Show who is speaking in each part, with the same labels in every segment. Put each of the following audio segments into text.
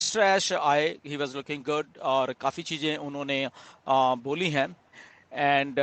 Speaker 1: Mister ऐश आए, he was looking good और काफ़ी चीज़ें उन्होंने बोली हैं एंड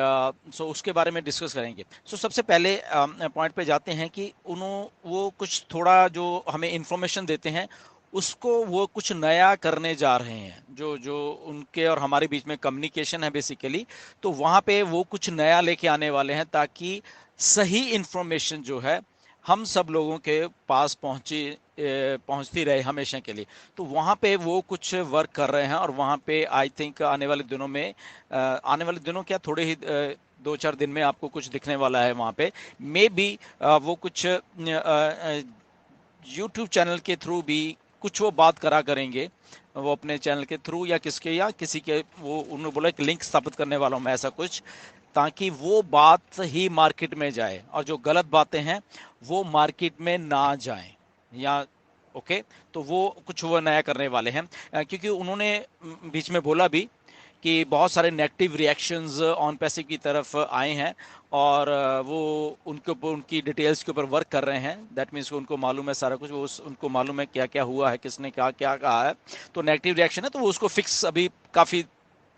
Speaker 1: सो उसके बारे में डिस्कस करेंगे। सो सबसे पहले पॉइंट पे जाते हैं कि वो कुछ थोड़ा जो हमें इंफॉर्मेशन देते हैं उसको वो कुछ नया करने जा रहे हैं, जो जो उनके और हमारे बीच में कम्युनिकेशन है बेसिकली, तो वहाँ पे वो कुछ नया लेके आने वाले हैं ताकि सही इंफॉर्मेशन जो है हम सब लोगों के पास पहुंचती रहे हमेशा के लिए। तो वहाँ पे वो कुछ वर्क कर रहे हैं और वहाँ पे आई थिंक आने वाले दिनों में आने वाले दिनों क्या थोड़े ही 2-4 दिन में आपको कुछ दिखने वाला है वहाँ पे। मे बी वो कुछ यूट्यूब चैनल के थ्रू भी कुछ वो बात करा करेंगे, वो अपने चैनल के थ्रू या किसके या किसी के, वो उन्होंने बोला एक लिंक स्थापित करने वाला हूँ मैं ऐसा कुछ, ताकि वो बात ही मार्केट में जाए और जो गलत बातें हैं वो मार्केट में ना जाएं या ओके। तो वो कुछ वो नया करने वाले हैं क्योंकि उन्होंने बीच में बोला भी कि बहुत सारे नेगेटिव रिएक्शंस ऑन पैसिव की तरफ आए हैं और वो उनके ऊपर उनकी डिटेल्स के ऊपर वर्क कर रहे हैं। दैट मीन्स उनको मालूम है सारा कुछ, वो उनको मालूम है क्या क्या हुआ है, किसने क्या क्या कहा है। तो नेगेटिव रिएक्शन है तो वो उसको फिक्स अभी काफ़ी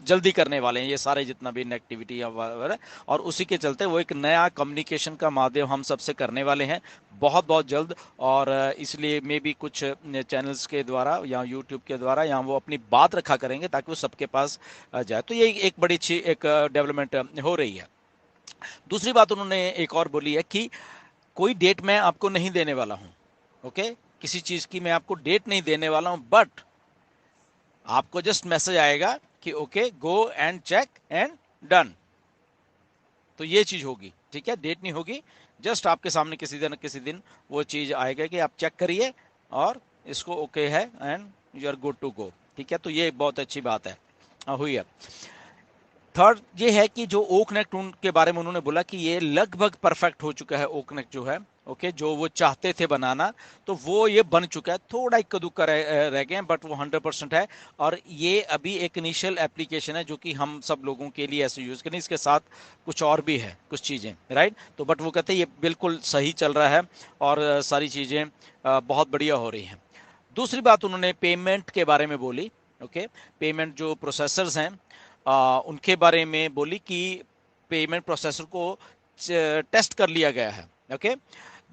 Speaker 1: जल्दी करने वाले हैं ये सारे जितना भी नेगेटिविटी या वगैरह, और उसी के चलते वो एक नया कम्युनिकेशन का माध्यम हम सबसे करने वाले हैं बहुत बहुत जल्द। और इसलिए मे भी कुछ चैनल्स के द्वारा या यूट्यूब के द्वारा या वो अपनी बात रखा करेंगे ताकि वो सबके पास जाए। तो ये एक बड़ी अच्छी एक डेवलपमेंट हो रही है। दूसरी बात उन्होंने एक और बोली है कि कोई डेट मैं आपको नहीं देने वाला हूं, ओके। किसी चीज की मैं आपको डेट नहीं देने वाला हूं, बट आपको जस्ट मैसेज आएगा कि okay go and check and done. तो ये चीज होगी, ठीक है, डेट नहीं होगी, जस्ट आपके सामने किसी दिन वो चीज आएगा कि आप चेक करिए और इसको ओके है and you are good to go, ठीक है। तो ये बहुत अच्छी बात है हुई है। थर्ड ये है कि जो ओ कनेक्ट के बारे में उन्होंने बोला कि ये लगभग परफेक्ट हो चुका है ओ कनेक्ट जो है, ओके, जो वो चाहते थे बनाना तो वो ये बन चुका है। थोड़ा इक्का दुक्का रह गए हैं बट वो 100% है। और ये अभी एक इनिशियल एप्लीकेशन है जो कि हम सब लोगों के लिए ऐसे यूज करें, इसके साथ कुछ और भी है कुछ चीज़ें, राइट। तो बट वो कहते हैं ये बिल्कुल सही चल रहा है और सारी चीज़ें बहुत बढ़िया हो रही हैं। दूसरी बात उन्होंने पेमेंट के बारे में बोली, ओके। पेमेंट जो प्रोसेसर्स हैं उनके बारे में बोली कि पेमेंट प्रोसेसर को टेस्ट कर लिया गया है, ओके।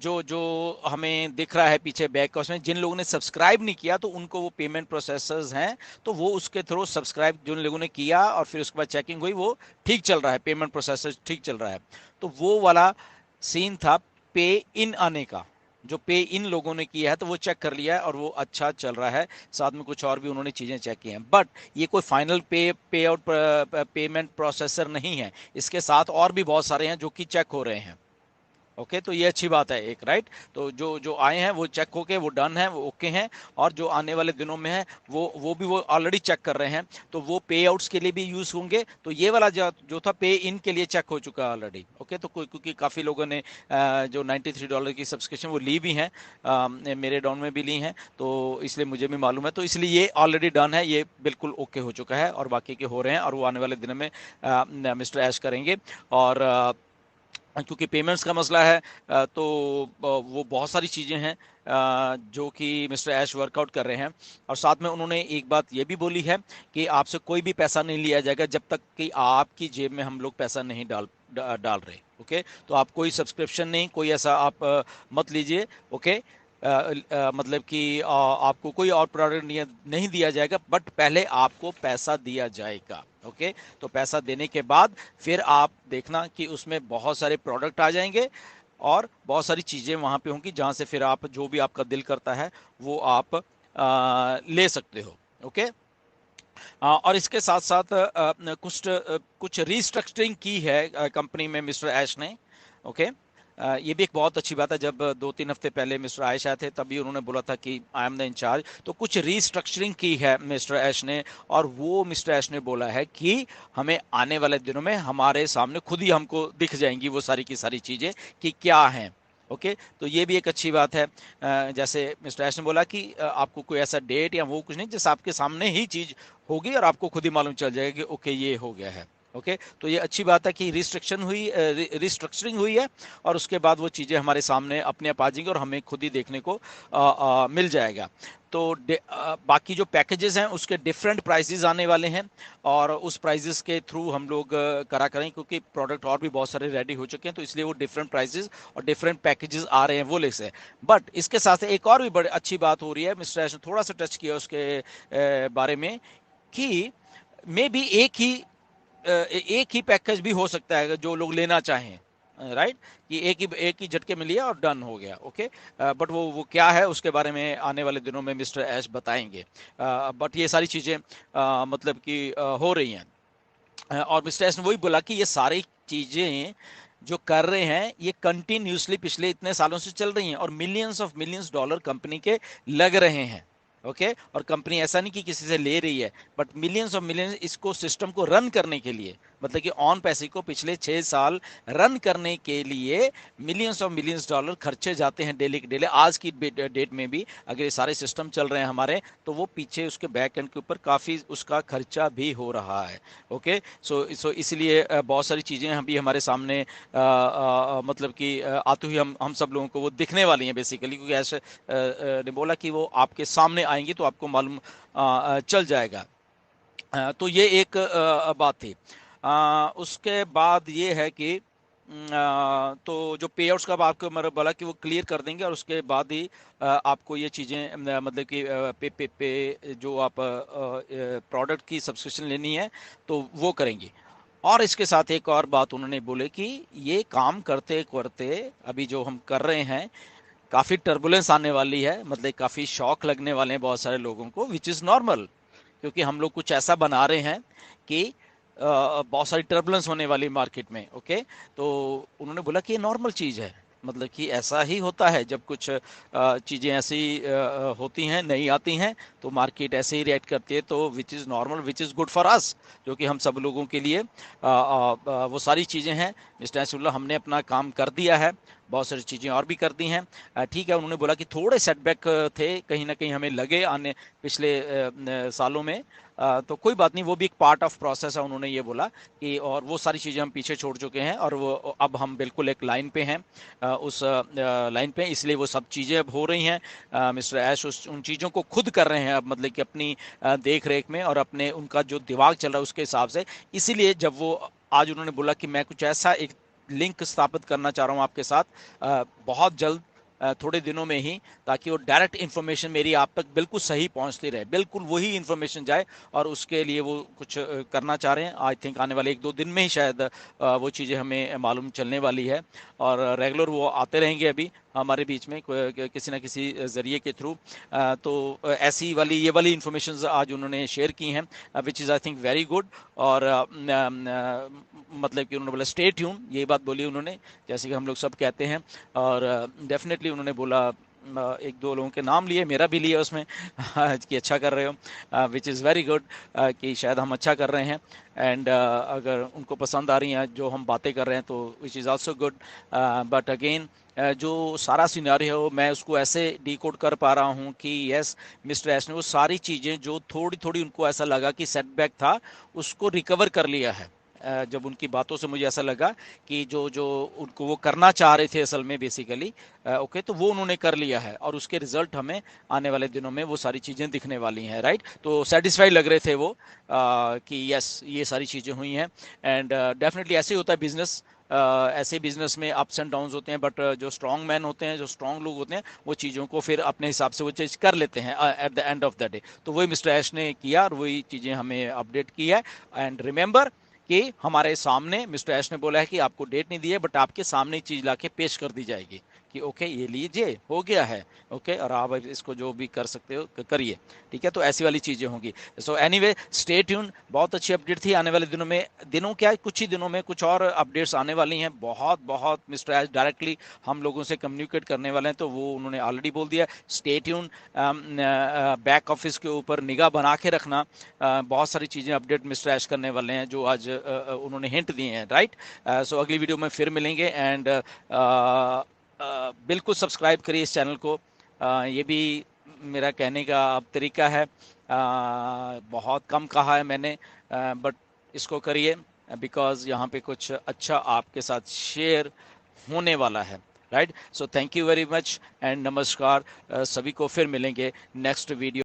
Speaker 1: जो जो हमें दिख रहा है पीछे बैक उसमें जिन लोगों ने सब्सक्राइब नहीं किया तो उनको वो पेमेंट प्रोसेसर्स हैं तो वो उसके थ्रू सब्सक्राइब जिन लोगों ने किया और फिर उसके बाद चेकिंग हुई वो ठीक चल रहा है, पेमेंट प्रोसेसर ठीक चल रहा है। तो वो वाला सीन था पे इन आने का, जो पे इन लोगों ने किया है तो वो चेक कर लिया है और वो अच्छा चल रहा है। साथ में कुछ और भी उन्होंने चीज़ें चेक की हैं बट ये कोई फाइनल पे आउट पेमेंट प्रोसेसर नहीं है, इसके साथ और भी बहुत सारे हैं जो कि चेक हो रहे हैं, ओके। तो ये अच्छी बात है एक, राइट। तो जो जो आए हैं वो चेक होके वो डन है, वो ओके हैं। और जो आने वाले दिनों में है वो भी वो ऑलरेडी चेक कर रहे हैं तो वो पे आउट्स के लिए भी यूज होंगे। तो ये वाला जो था पे इन के लिए चेक हो चुका है ऑलरेडी, ओके। तो क्योंकि काफ़ी लोगों ने जो $93 की सब्सक्रिप्शन वो ली भी हैं, मेरे डाउन में भी ली हैं, तो इसलिए मुझे भी मालूम है। तो इसलिए ये ऑलरेडी डन है, ये बिल्कुल ओके हो चुका है और बाकी के हो रहे हैं और वो आने वाले दिनों में मिस्टर ऐश करेंगे। और क्योंकि पेमेंट्स का मसला है तो वो बहुत सारी चीज़ें हैं जो कि मिस्टर ऐश वर्कआउट कर रहे हैं। और साथ में उन्होंने एक बात ये भी बोली है कि आपसे कोई भी पैसा नहीं लिया जाएगा जब तक कि आपकी जेब में हम लोग पैसा नहीं डाल रहे, ओके। तो आप कोई सब्सक्रिप्शन नहीं, कोई ऐसा आप मत लीजिए, ओके। मतलब कि आपको कोई और प्रोडक्ट नहीं दिया जाएगा बट पहले आपको पैसा दिया जाएगा, ओके। तो पैसा देने के बाद फिर आप देखना कि उसमें बहुत सारे प्रोडक्ट आ जाएंगे और बहुत सारी चीज़ें वहाँ पे होंगी जहाँ से फिर आप जो भी आपका दिल करता है वो आप ले सकते हो, ओके। और इसके साथ साथ कुछ रीस्ट्रक्चरिंग की है कंपनी में मिस्टर ऐश ने, ओके। ये भी एक बहुत अच्छी बात है। जब 2-3 हफ्ते पहले मिस्टर ऐश आए थे तभी उन्होंने बोला था कि आई एम द इंचार्ज, तो कुछ रीस्ट्रक्चरिंग की है मिस्टर ऐश ने। और वो मिस्टर ऐश ने बोला है कि हमें आने वाले दिनों में हमारे सामने खुद ही हमको दिख जाएंगी वो सारी की सारी चीज़ें कि क्या हैं, ओके। तो ये भी एक अच्छी बात है। जैसे मिस्टर ऐश ने बोला कि आपको कोई ऐसा डेट या वो कुछ नहीं, जैसे आपके सामने ही चीज़ होगी और आपको खुद ही मालूम चल जाएगा कि ओके ये हो गया है, ओके, तो ये अच्छी बात है कि रिस्ट्रक्चरिंग हुई है और उसके बाद वो चीज़ें हमारे सामने अपने आप आ जाएंगी और हमें खुद ही देखने को मिल जाएगा। तो बाकी जो पैकेजेस हैं उसके डिफरेंट प्राइसेस आने वाले हैं और उस प्राइसेस के थ्रू हम लोग करा करें, क्योंकि प्रोडक्ट और भी बहुत सारे रेडी हो चुके हैं, तो इसलिए वो डिफरेंट प्राइसेस और डिफरेंट पैकेजेस आ रहे हैं वो लेसे। बट इसके साथ एक और भी बड़ी अच्छी बात हो रही है, मिस्टर ऐश ने थोड़ा सा टच किया उसके बारे में, कि मे बी एक ही पैकेज भी हो सकता है जो लोग लेना चाहें, राइट, कि एक ही झटके में लिया और डन हो गया। ओके, बट वो क्या है उसके बारे में आने वाले दिनों में मिस्टर ऐश बताएंगे। बट ये सारी चीज़ें मतलब कि हो रही हैं। और मिस्टर ऐश ने वही बोला कि ये सारी चीज़ें जो कर रहे हैं ये कंटिन्यूसली पिछले इतने सालों से चल रही हैं और मिलियंस डॉलर कंपनी के लग रहे हैं। ओके, और कंपनी ऐसा नहीं कि किसी से ले रही है, बट मिलियंस इसको सिस्टम को रन करने के लिए, मतलब कि ऑन पैसे को पिछले 6 साल रन करने के लिए मिलियंस डॉलर खर्चे जाते हैं डेली के डेली। आज की डेट में भी अगर ये सारे सिस्टम चल रहे हैं हमारे, तो वो पीछे उसके बैक एंड के ऊपर काफ़ी उसका खर्चा भी हो रहा है। ओके, सो इसलिए बहुत सारी चीज़ें अभी हमारे सामने मतलब कि आती हुई हम सब लोगों को वो दिखने वाली हैं बेसिकली, क्योंकि ऐसे ने बोला कि वो आपके सामने आएंगी तो आपको मालूम चल जाएगा। तो ये एक बात थी। उसके बाद ये है कि तो जो पे आउट्स का आपको मैंने बोला कि वो क्लियर कर देंगे और उसके बाद ही आपको ये चीज़ें मतलब कि पे जो आप प्रोडक्ट की सब्सक्रिप्शन लेनी है तो वो करेंगे। और इसके साथ एक और बात उन्होंने बोले कि ये काम करते करते अभी जो हम कर रहे हैं काफ़ी टर्बुलेंस आने वाली है, मतलब काफ़ी शॉक लगने वाले हैं बहुत सारे लोगों को, विच इज़ नॉर्मल, क्योंकि हम लोग कुछ ऐसा बना रहे हैं कि बहुत सारी टर्बुलेंस होने वाली मार्केट में। ओके, तो उन्होंने बोला कि ये नॉर्मल चीज़ है, मतलब कि ऐसा ही होता है जब कुछ चीज़ें ऐसी होती हैं, नई आती हैं, तो मार्केट ऐसे ही रिएक्ट करती है, तो which is normal, which is good for us, जो कि हम सब लोगों के लिए वो सारी चीज़ें हैं। मिस्टर हसीबुल्लाह, हमने अपना काम कर दिया है, बहुत सारी चीज़ें और भी कर दी हैं। ठीक है, उन्होंने बोला कि थोड़े सेटबैक थे कहीं ना कहीं हमें लगे आने पिछले सालों में, तो कोई बात नहीं, वो भी एक पार्ट ऑफ प्रोसेस है, उन्होंने ये बोला कि, और वो सारी चीज़ें हम पीछे छोड़ चुके हैं और वो अब हम बिल्कुल एक लाइन पे हैं, उस लाइन पे, इसलिए वो सब चीज़ें अब हो रही हैं। मिस्टर ऐश उन चीज़ों को खुद कर रहे हैं अब, मतलब कि अपनी देख रेख में और अपने उनका जो दिमाग चल रहा है उसके हिसाब से। इसीलिए जब वो आज उन्होंने बोला कि मैं कुछ ऐसा एक लिंक स्थापित करना चाह रहा हूँ आपके साथ बहुत जल्द, थोड़े दिनों में ही, ताकि वो डायरेक्ट इन्फॉर्मेशन मेरी आप तक बिल्कुल सही पहुंचती रहे, बिल्कुल वही इन्फॉर्मेशन जाए, और उसके लिए वो कुछ करना चाह रहे हैं। आई थिंक आने वाले 1-2 दिन में ही शायद वो चीज़ें हमें मालूम चलने वाली है, और रेगुलर वो आते रहेंगे अभी हमारे बीच में किसी ना किसी ज़रिए के थ्रू। तो ऐसी वाली ये वाली इन्फॉर्मेशन आज उन्होंने शेयर की हैं, which is I think very good. और मतलब कि उन्होंने बोला स्टे ट्यून, यही बात बोली उन्होंने, जैसे कि हम लोग सब कहते हैं। और डेफिनेटली उन्होंने बोला, 1-2 लोगों के नाम लिए, मेरा भी लिया उसमें कि अच्छा कर रहे हो, विच इज़ वेरी गुड, कि शायद हम अच्छा कर रहे हैं, एंड अगर उनको पसंद आ रही हैं जो हम बातें कर रहे हैं तो which is also good. But again जो सारा सिनेरियो है मैं उसको ऐसे डिकोड कर पा रहा हूँ कि यस, मिस्टर एस ने वो सारी चीज़ें जो थोड़ी थोड़ी उनको ऐसा लगा कि सेटबैक था, उसको रिकवर कर लिया है। जब उनकी बातों से मुझे ऐसा लगा कि जो जो उनको वो करना चाह रहे थे असल में बेसिकली, ओके, तो वो उन्होंने कर लिया है और उसके रिजल्ट हमें आने वाले दिनों में वो सारी चीज़ें दिखने वाली हैं, राइट। तो सेटिस्फाइड लग रहे थे वो कि यस, ये सारी चीज़ें हुई हैं, एंड डेफिनेटली ऐसे ही होता है बिजनेस। ऐसे बिजनेस में अप्स एंड डाउन्स होते हैं, बट जो स्ट्रांग मैन होते हैं, जो स्ट्रांग लोग होते हैं, वो चीज़ों को फिर अपने हिसाब से वो चीज़ कर लेते हैं at the end of the day. तो वही मिस्टर ऐश ने किया और वही चीज़ें हमें अपडेट की है। एंड रिमेंबर कि हमारे सामने मिस्टर ऐश ने बोला है कि आपको डेट नहीं दी है, बट आपके सामने चीज़ लाके पेश कर दी जाएगी कि ओके ये लीजिए, हो गया है, ओके, और आप इसको जो भी कर सकते हो करिए, ठीक है। तो ऐसी वाली चीज़ें होंगी। सो एनीवे, स्टे ट्यून, बहुत अच्छी अपडेट थी। आने वाले दिनों में, दिनों क्या है, कुछ ही दिनों में कुछ और अपडेट्स आने वाली हैं, बहुत बहुत मिस्टर ऐश डायरेक्टली हम लोगों से कम्युनिकेट करने वाले हैं, तो वो उन्होंने ऑलरेडी बोल दिया। स्टे ट्यून, बैक ऑफिस के ऊपर निगाह बना के रखना, बहुत सारी चीज़ें अपडेट मिस्टर ऐश करने वाले हैं जो आज उन्होंने हिंट दिए हैं, राइट। सो अगली वीडियो में फिर मिलेंगे, एंड बिल्कुल सब्सक्राइब करिए इस चैनल को। ये भी मेरा कहने का अब तरीका है, बहुत कम कहा है मैंने, बट इसको करिए, बिकॉज यहाँ पे कुछ अच्छा आपके साथ शेयर होने वाला है, right. So thank you very much and नमस्कार। सभी को फिर मिलेंगे नेक्स्ट वीडियो।